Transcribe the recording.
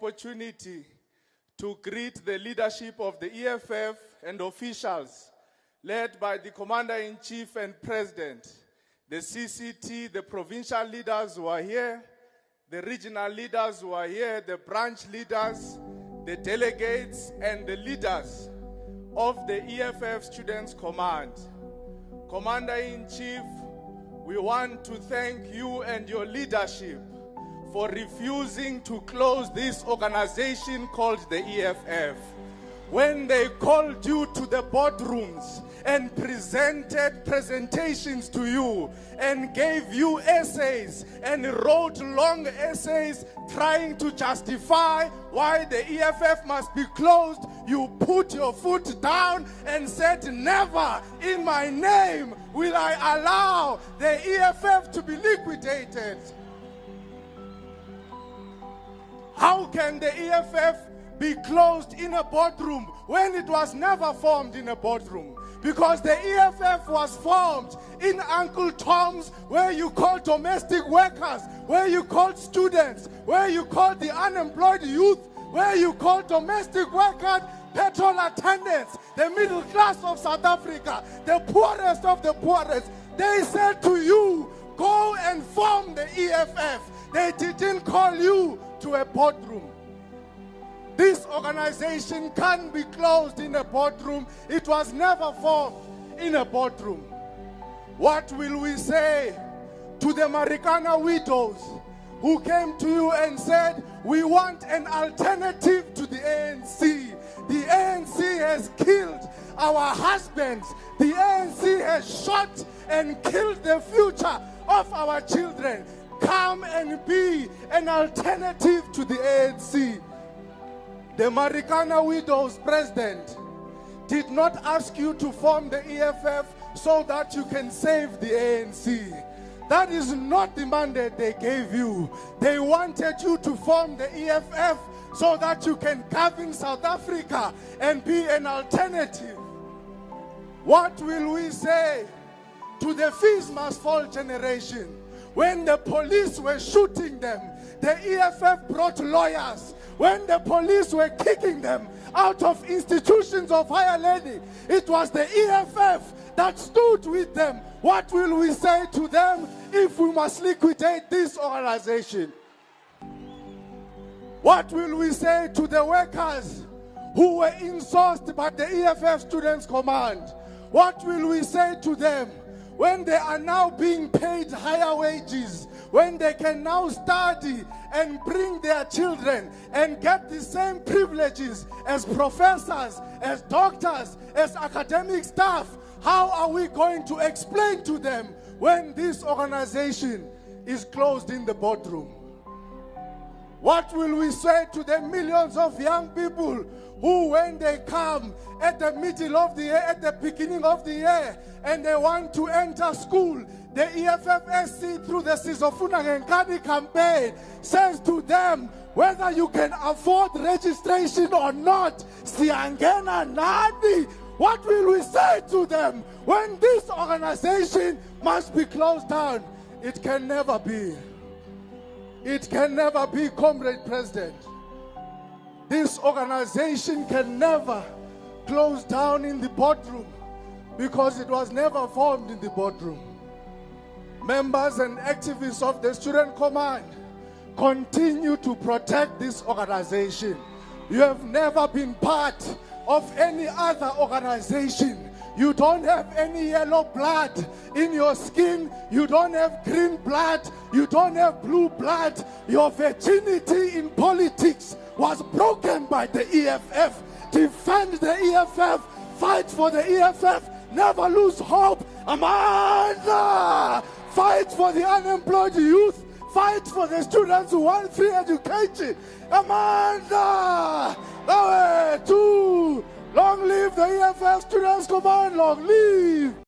opportunity to greet the leadership of the EFF and officials led by the Commander-in-Chief and President, the CCT, the provincial leaders who are here, the regional leaders who are here, the branch leaders, the delegates, and the leaders of the EFF Students' Command. Commander-in-Chief, we want to thank you and your leadership for refusing to close this organization called the EFF. When they called you to the boardrooms and presented presentations to you and gave you essays and wrote long essays trying to justify why the EFF must be closed, you put your foot down and said, never in my name will I allow the EFF to be liquidated. How can the EFF be closed in a boardroom when it was never formed in a boardroom? Because the EFF was formed in Uncle Tom's, where you call domestic workers, where you call students, where you call the unemployed youth, where you call domestic workers, petrol attendants, the middle class of South Africa, the poorest of the poorest. They said to you, go and form the EFF. They didn't call you to a boardroom. This organization can't be closed in a boardroom. It was never formed in a boardroom. What will we say to the Marikana widows who came to you and said, we want an alternative to the ANC? The ANC has killed our husbands. The ANC has shot and killed the future of our children. Come and be an alternative to the ANC. The Marikana Widows President did not ask you to form the EFF so that you can save the ANC. That is not the mandate they gave you. They wanted you to form the EFF so that you can govern South Africa and be an alternative. What will we say to the fees must fall generation? When the police were shooting them, the EFF brought lawyers. When the police were kicking them out of institutions of higher learning, it was the EFF that stood with them. What will we say to them if we must liquidate this organization? What will we say to the workers who were insourced by the EFF Students' Command? What will we say to them when they are now being paid higher wages, when they can now study and bring their children and get the same privileges as professors, as doctors, as academic staff? How are we going to explain to them when this organization is closed in the boardroom? What will we say to the millions of young people who, when they come at the middle of the year, at the beginning of the year, and they want to enter school, the EFFSC through the Sizofuna Ngenkani campaign says to them, whether you can afford registration or not, siyangena nani? What will we say to them when this organization must be closed down? It can never be. It can never be, Comrade President. This organization can never close down in the boardroom because it was never formed in the boardroom. Members and activists of the Student Command continue to protect this organization. You have never been part of any other organization. You don't have any yellow blood in your skin. You don't have green blood. You don't have blue blood. Your virginity in politics was broken by the EFF. Defend the EFF. Fight for the EFF. Never lose hope. Amanda! Fight for the unemployed youth. Fight for the students who want free education. Amanda! Long live the EFF Students' Command. Long live!